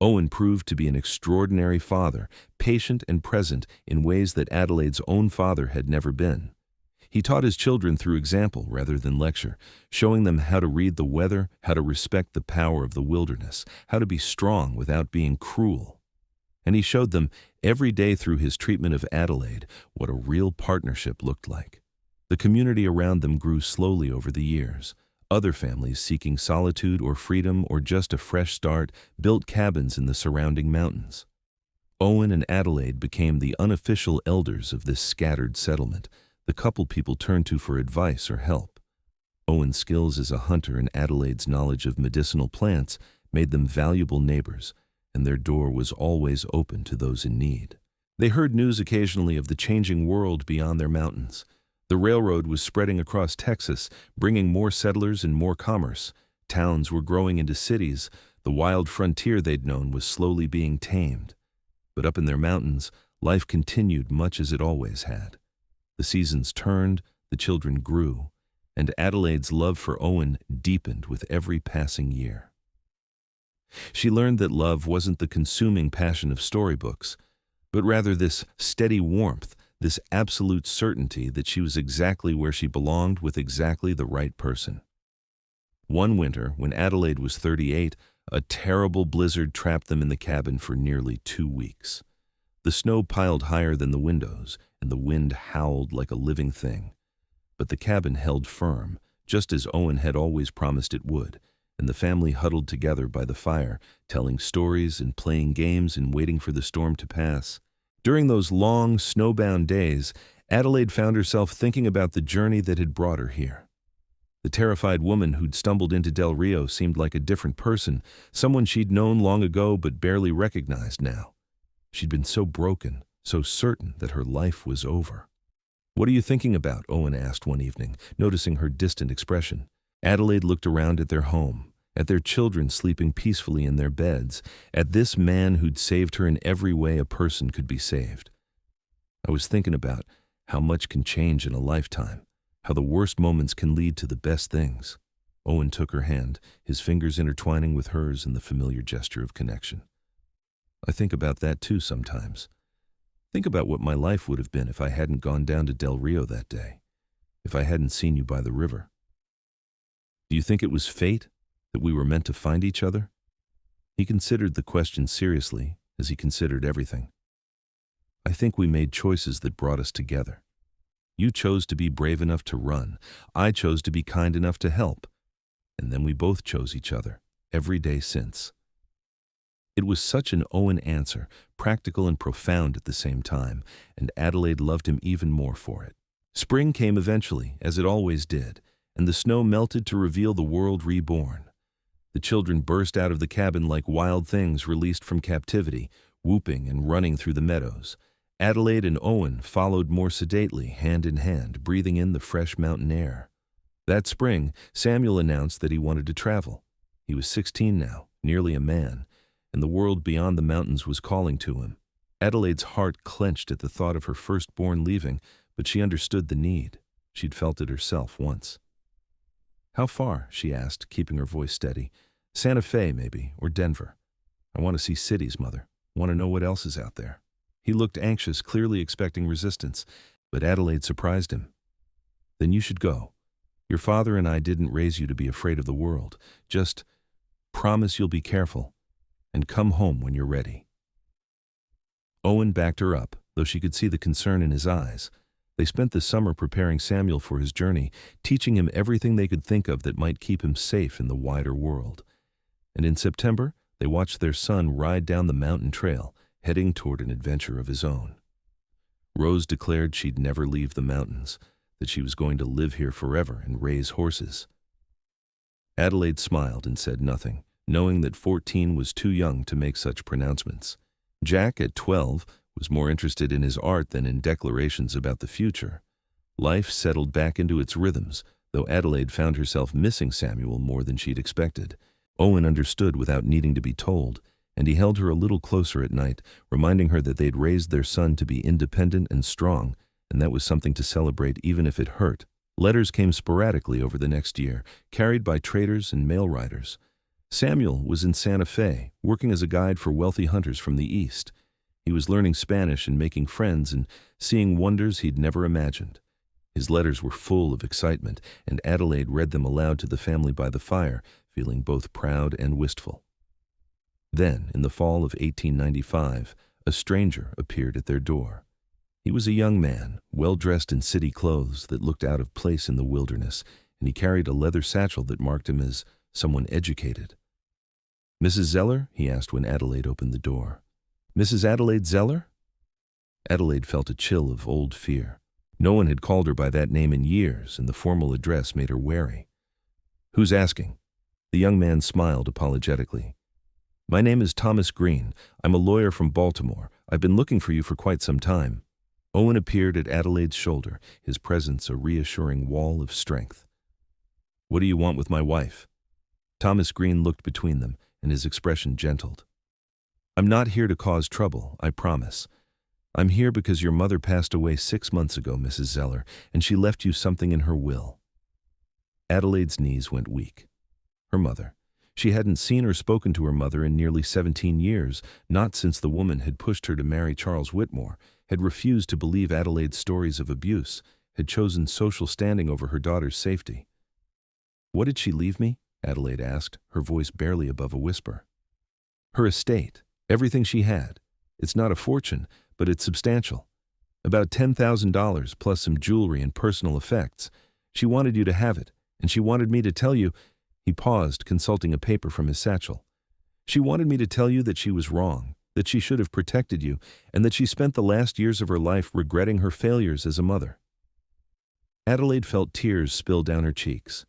Owen proved to be an extraordinary father, patient and present in ways that Adelaide's own father had never been. He taught his children through example rather than lecture, showing them how to read the weather, how to respect the power of the wilderness, how to be strong without being cruel. And he showed them every day through his treatment of Adelaide what a real partnership looked like. The community around them grew slowly over the years. Other families seeking solitude or freedom or just a fresh start built cabins in the surrounding mountains. Owen and Adelaide became the unofficial elders of this scattered settlement, the couple people turned to for advice or help. Owen's skills as a hunter and Adelaide's knowledge of medicinal plants made them valuable neighbors, and their door was always open to those in need. They heard news occasionally of the changing world beyond their mountains. The railroad was spreading across Texas, bringing more settlers and more commerce. Towns were growing into cities. The wild frontier they'd known was slowly being tamed. But up in their mountains, life continued much as it always had. The seasons turned, the children grew, and Adelaide's love for Owen deepened with every passing year. She learned that love wasn't the consuming passion of storybooks, but rather this steady warmth, this absolute certainty that she was exactly where she belonged with exactly the right person. One winter, when Adelaide was 38, a terrible blizzard trapped them in the cabin for nearly 2 weeks. The snow piled higher than the windows, and the wind howled like a living thing. But the cabin held firm, just as Owen had always promised it would, and the family huddled together by the fire, telling stories and playing games and waiting for the storm to pass. During those long, snowbound days, Adelaide found herself thinking about the journey that had brought her here. The terrified woman who'd stumbled into Del Rio seemed like a different person, someone she'd known long ago but barely recognized now. She'd been so broken, so certain that her life was over. "What are you thinking about?" Owen asked one evening, noticing her distant expression. Adelaide looked around at their home, at their children sleeping peacefully in their beds, at this man who'd saved her in every way a person could be saved. "I was thinking about how much can change in a lifetime, how the worst moments can lead to the best things." Owen took her hand, his fingers intertwining with hers in the familiar gesture of connection. "I think about that too sometimes. Think about what my life would have been if I hadn't gone down to Del Rio that day, if I hadn't seen you by the river. Do you think it was fate, that we were meant to find each other?" He considered the question seriously, as he considered everything. "I think we made choices that brought us together. You chose to be brave enough to run. I chose to be kind enough to help. And then we both chose each other, every day since." It was such an Owen answer, practical and profound at the same time, and Adelaide loved him even more for it. Spring came eventually, as it always did, and the snow melted to reveal the world reborn. The children burst out of the cabin like wild things released from captivity, whooping and running through the meadows. Adelaide and Owen followed more sedately, hand in hand, breathing in the fresh mountain air. That spring, Samuel announced that he wanted to travel. He was 16 now, nearly a man, and the world beyond the mountains was calling to him. Adelaide's heart clenched at the thought of her firstborn leaving, but she understood the need. She'd felt it herself once. "How far?" she asked, keeping her voice steady. "Santa Fe, maybe, or Denver. I want to see cities, Mother. Want to know what else is out there." He looked anxious, clearly expecting resistance, but Adelaide surprised him. "Then you should go. Your father and I didn't raise you to be afraid of the world. Just promise you'll be careful, and come home when you're ready." Owen backed her up, though she could see the concern in his eyes. They spent the summer preparing Samuel for his journey, teaching him everything they could think of that might keep him safe in the wider world. And in September, they watched their son ride down the mountain trail, heading toward an adventure of his own. Rose declared she'd never leave the mountains, that she was going to live here forever and raise horses. Adelaide smiled and said nothing, knowing that 14 was too young to make such pronouncements. Jack, at 12, was more interested in his art than in declarations about the future. Life settled back into its rhythms, though Adelaide found herself missing Samuel more than she'd expected. Owen understood without needing to be told, and he held her a little closer at night, reminding her that they'd raised their son to be independent and strong, and that was something to celebrate even if it hurt. Letters came sporadically over the next year, carried by traders and mail riders. Samuel was in Santa Fe, working as a guide for wealthy hunters from the East. He was learning Spanish and making friends and seeing wonders he'd never imagined. His letters were full of excitement, and Adelaide read them aloud to the family by the fire, feeling both proud and wistful. Then, in the fall of 1895, a stranger appeared at their door. He was a young man, well-dressed in city clothes that looked out of place in the wilderness, and he carried a leather satchel that marked him as someone educated. "Mrs. Zeller?" he asked when Adelaide opened the door. "Mrs. Adelaide Zeller?" Adelaide felt a chill of old fear. No one had called her by that name in years, and the formal address made her wary. "Who's asking?" The young man smiled apologetically. "My name is Thomas Green. I'm a lawyer from Baltimore. I've been looking for you for quite some time." Owen appeared at Adelaide's shoulder, his presence a reassuring wall of strength. "What do you want with my wife?" Thomas Green looked between them, and his expression gentled. "I'm not here to cause trouble, I promise. I'm here because your mother passed away 6 months ago, Mrs. Zeller, and she left you something in her will." Adelaide's knees went weak. Her mother. She hadn't seen or spoken to her mother in nearly 17 years, not since the woman had pushed her to marry Charles Whitmore, had refused to believe Adelaide's stories of abuse, had chosen social standing over her daughter's safety. "What did she leave me?" Adelaide asked, her voice barely above a whisper. Her estate, everything she had. It's not a fortune, but it's substantial. About $10,000 plus some jewelry and personal effects. She wanted you to have it, and she wanted me to tell you—" He paused, consulting a paper from his satchel. "She wanted me to tell you that she was wrong, that she should have protected you, and that she spent the last years of her life regretting her failures as a mother." Adelaide felt tears spill down her cheeks.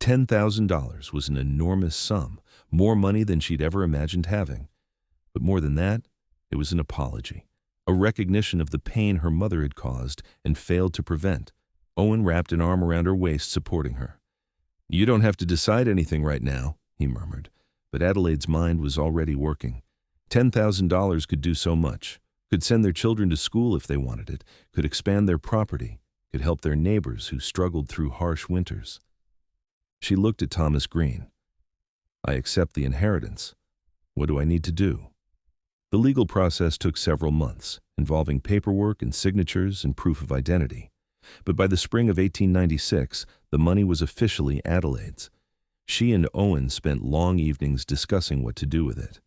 $10,000 was an enormous sum, more money than she'd ever imagined having. But more than that, it was an apology, a recognition of the pain her mother had caused and failed to prevent. Owen wrapped an arm around her waist, supporting her. "You don't have to decide anything right now," he murmured, but Adelaide's mind was already working. $10,000 could do so much, could send their children to school if they wanted it, could expand their property, could help their neighbors who struggled through harsh winters. She looked at Thomas Green. "I accept the inheritance. What do I need to do?" The legal process took several months, involving paperwork and signatures and proof of identity. But by the spring of 1896, the money was officially Adelaide's. She and Owen spent long evenings discussing what to do with it.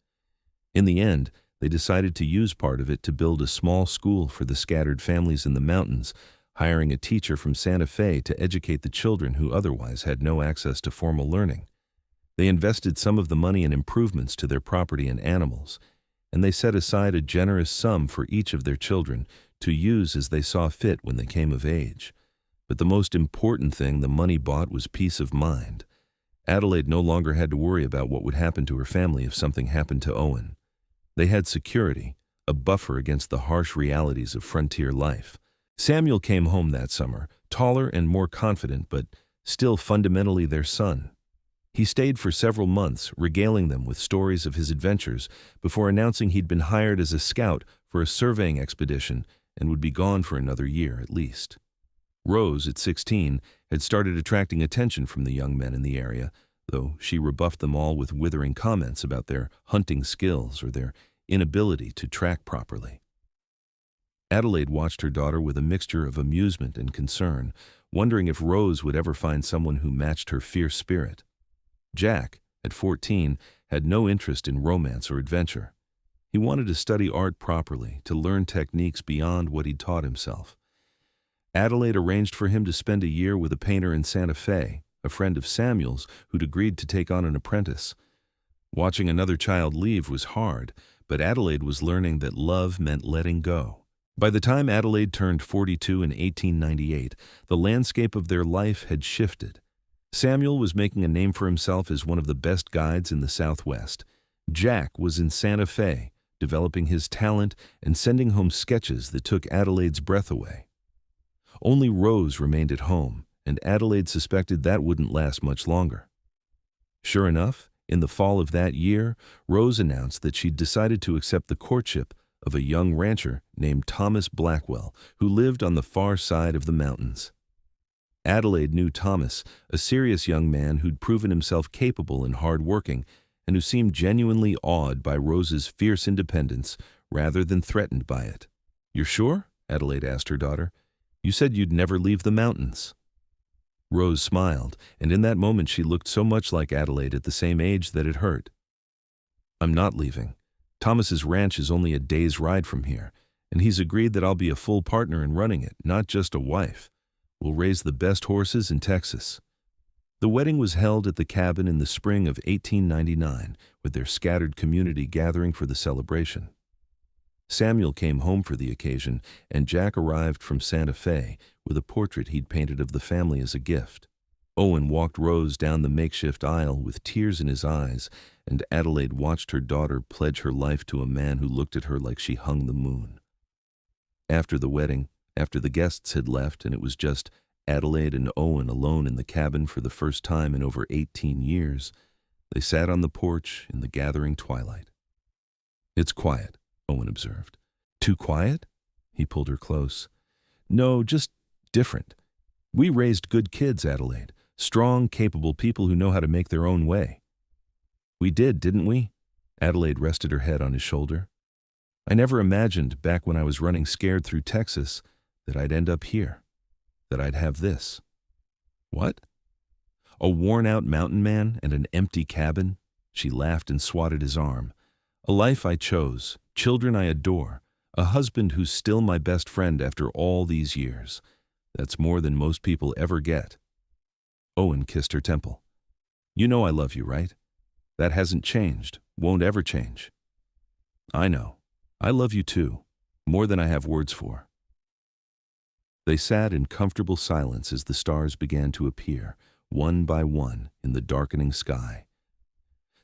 In the end, they decided to use part of it to build a small school for the scattered families in the mountains, hiring a teacher from Santa Fe to educate the children who otherwise had no access to formal learning. They invested some of the money in improvements to their property and animals, and they set aside a generous sum for each of their children to use as they saw fit when they came of age. But the most important thing the money bought was peace of mind. Adelaide no longer had to worry about what would happen to her family if something happened to Owen. They had security, a buffer against the harsh realities of frontier life. Samuel came home that summer, taller and more confident, but still fundamentally their son. He stayed for several months, regaling them with stories of his adventures before announcing he'd been hired as a scout for a surveying expedition and would be gone for another year at least. Rose, at 16, had started attracting attention from the young men in the area, though she rebuffed them all with withering comments about their hunting skills or their inability to track properly. Adelaide watched her daughter with a mixture of amusement and concern, wondering if Rose would ever find someone who matched her fierce spirit. Jack, at 14, had no interest in romance or adventure. He wanted to study art properly, to learn techniques beyond what he'd taught himself. Adelaide arranged for him to spend a year with a painter in Santa Fe, a friend of Samuel's who'd agreed to take on an apprentice. Watching another child leave was hard, but Adelaide was learning that love meant letting go. By the time Adelaide turned 42 in 1898, the landscape of their life had shifted. Samuel was making a name for himself as one of the best guides in the Southwest. Jack was in Santa Fe, developing his talent and sending home sketches that took Adelaide's breath away. Only Rose remained at home, and Adelaide suspected that wouldn't last much longer. Sure enough, in the fall of that year, Rose announced that she'd decided to accept the courtship of a young rancher named Thomas Blackwell, who lived on the far side of the mountains. Adelaide knew Thomas, a serious young man who'd proven himself capable and hard-working, and who seemed genuinely awed by Rose's fierce independence rather than threatened by it. "You're sure?" Adelaide asked her daughter. "You said you'd never leave the mountains." Rose smiled, and in that moment she looked so much like Adelaide at the same age that it hurt. "I'm not leaving. Thomas's ranch is only a day's ride from here, and he's agreed that I'll be a full partner in running it, not just a wife. We'll raise the best horses in Texas." The wedding was held at the cabin in the spring of 1899, with their scattered community gathering for the celebration. Samuel came home for the occasion, and Jack arrived from Santa Fe with a portrait he'd painted of the family as a gift. Owen walked Rose down the makeshift aisle with tears in his eyes, and Adelaide watched her daughter pledge her life to a man who looked at her like she hung the moon. After the wedding, after the guests had left and it was just Adelaide and Owen alone in the cabin for the first time in over 18 years, they sat on the porch in the gathering twilight. "It's quiet," Owen observed. "Too quiet?" He pulled her close. "No, just different. We raised good kids, Adelaide. Strong, capable people who know how to make their own way." "We did, didn't we?" Adelaide rested her head on his shoulder. "I never imagined, back when I was running scared through Texas, that I'd end up here, that I'd have this." "What?" A worn-out mountain man and an empty cabin? She laughed and swatted his arm. A life I chose, children I adore, a husband who's still my best friend after all these years. That's more than most people ever get. Owen kissed her temple. You know I love you, right? That hasn't changed, won't ever change. I know. I love you too, more than I have words for. They sat in comfortable silence as the stars began to appear, one by one, in the darkening sky.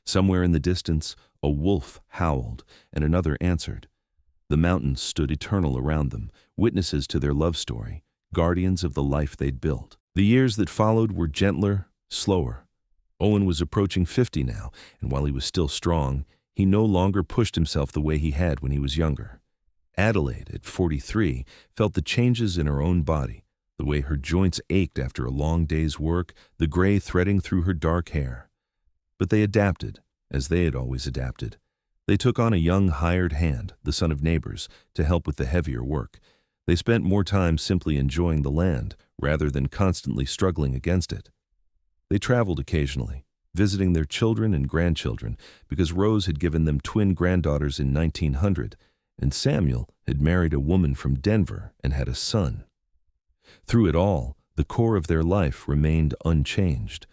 Somewhere in the distance, a wolf howled, and another answered. The mountains stood eternal around them, witnesses to their love story, guardians of the life they'd built. The years that followed were gentler, slower. Owen was approaching 50 now, and while he was still strong, he no longer pushed himself the way he had when he was younger. Adelaide, at 43, felt the changes in her own body, the way her joints ached after a long day's work, the gray threading through her dark hair. But they adapted, as they had always adapted. They took on a young hired hand, the son of neighbors, to help with the heavier work. They spent more time simply enjoying the land, rather than constantly struggling against it. They traveled occasionally, visiting their children and grandchildren, because Rose had given them twin granddaughters in 1900, and Samuel had married a woman from Denver and had a son. Through it all, the core of their life remained unchanged.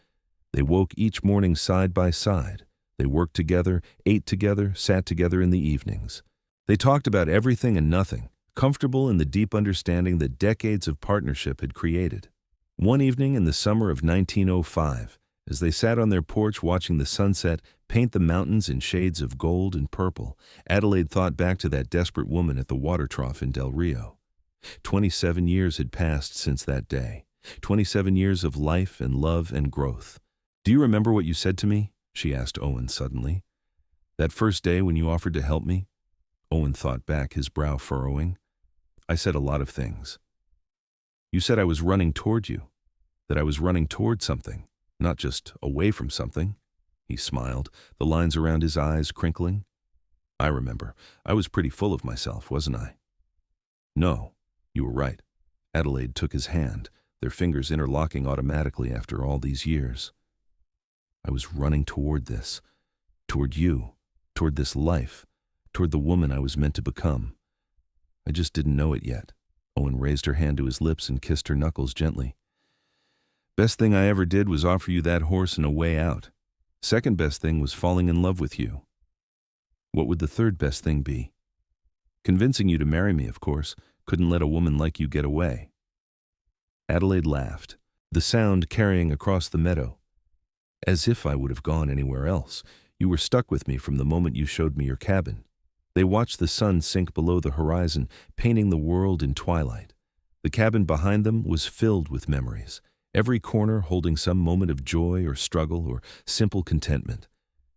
They woke each morning side by side. They worked together, ate together, sat together in the evenings. They talked about everything and nothing, comfortable in the deep understanding that decades of partnership had created. One evening in the summer of 1905, as they sat on their porch watching the sunset paint the mountains in shades of gold and purple, Adelaide thought back to that desperate woman at the water trough in Del Rio. 27 years had passed since that day, 27 years of life and love and growth. Do you remember what you said to me? She asked Owen suddenly. That first day when you offered to help me? Owen thought back, his brow furrowing. I said a lot of things. You said I was running toward you, that I was running toward something, not just away from something. He smiled, the lines around his eyes crinkling. I remember. I was pretty full of myself, wasn't I? No, you were right. Adelaide took his hand, their fingers interlocking automatically after all these years. I was running toward this, toward you, toward this life, toward the woman I was meant to become. I just didn't know it yet. Owen raised her hand to his lips and kissed her knuckles gently. Best thing I ever did was offer you that horse and a way out. Second best thing was falling in love with you. What would the third best thing be? Convincing you to marry me, of course. Couldn't let a woman like you get away. Adelaide laughed, the sound carrying across the meadow. As if I would have gone anywhere else. You were stuck with me from the moment you showed me your cabin. They watched the sun sink below the horizon, painting the world in twilight. The cabin behind them was filled with memories, every corner holding some moment of joy or struggle or simple contentment.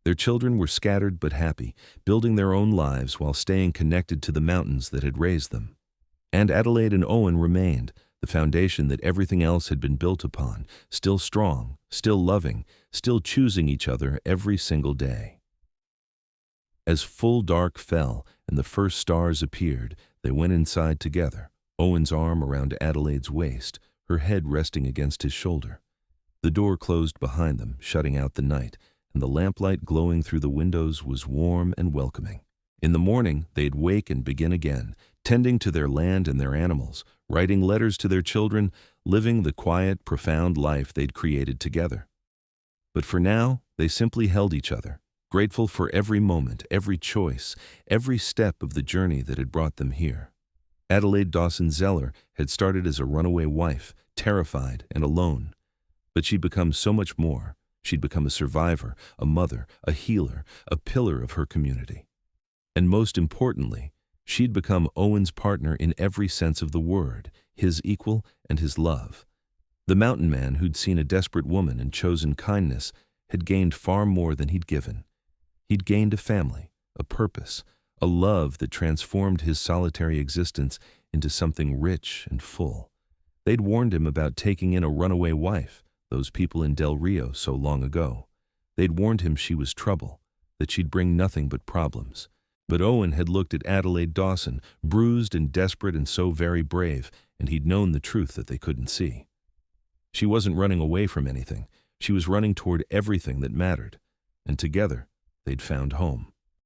Their children were scattered but happy, building their own lives while staying connected to the mountains that had raised them. And Adelaide and Owen remained, the foundation that everything else had been built upon, still strong, still loving, still choosing each other every single day. As full dark fell and the first stars appeared, they went inside together, Owen's arm around Adelaide's waist, her head resting against his shoulder. The door closed behind them, shutting out the night, and the lamplight glowing through the windows was warm and welcoming. In the morning, they'd wake and begin again, tending to their land and their animals, writing letters to their children, living the quiet, profound life they'd created together. But for now, they simply held each other, grateful for every moment, every choice, every step of the journey that had brought them here. Adelaide Dawson Zeller had started as a runaway wife, terrified and alone. But she'd become so much more. She'd become a survivor, a mother, a healer, a pillar of her community. And most importantly, she'd become Owen's partner in every sense of the word, his equal and his love. The mountain man who'd seen a desperate woman and chosen kindness had gained far more than he'd given. He'd gained a family, a purpose, a love that transformed his solitary existence into something rich and full. They'd warned him about taking in a runaway wife, those people in Del Rio so long ago. They'd warned him she was trouble, that she'd bring nothing but problems. But Owen had looked at Adelaide Dawson, bruised and desperate and so very brave, and he'd known the truth that they couldn't see. She wasn't running away from anything. She was running toward everything that mattered, and together they'd found home.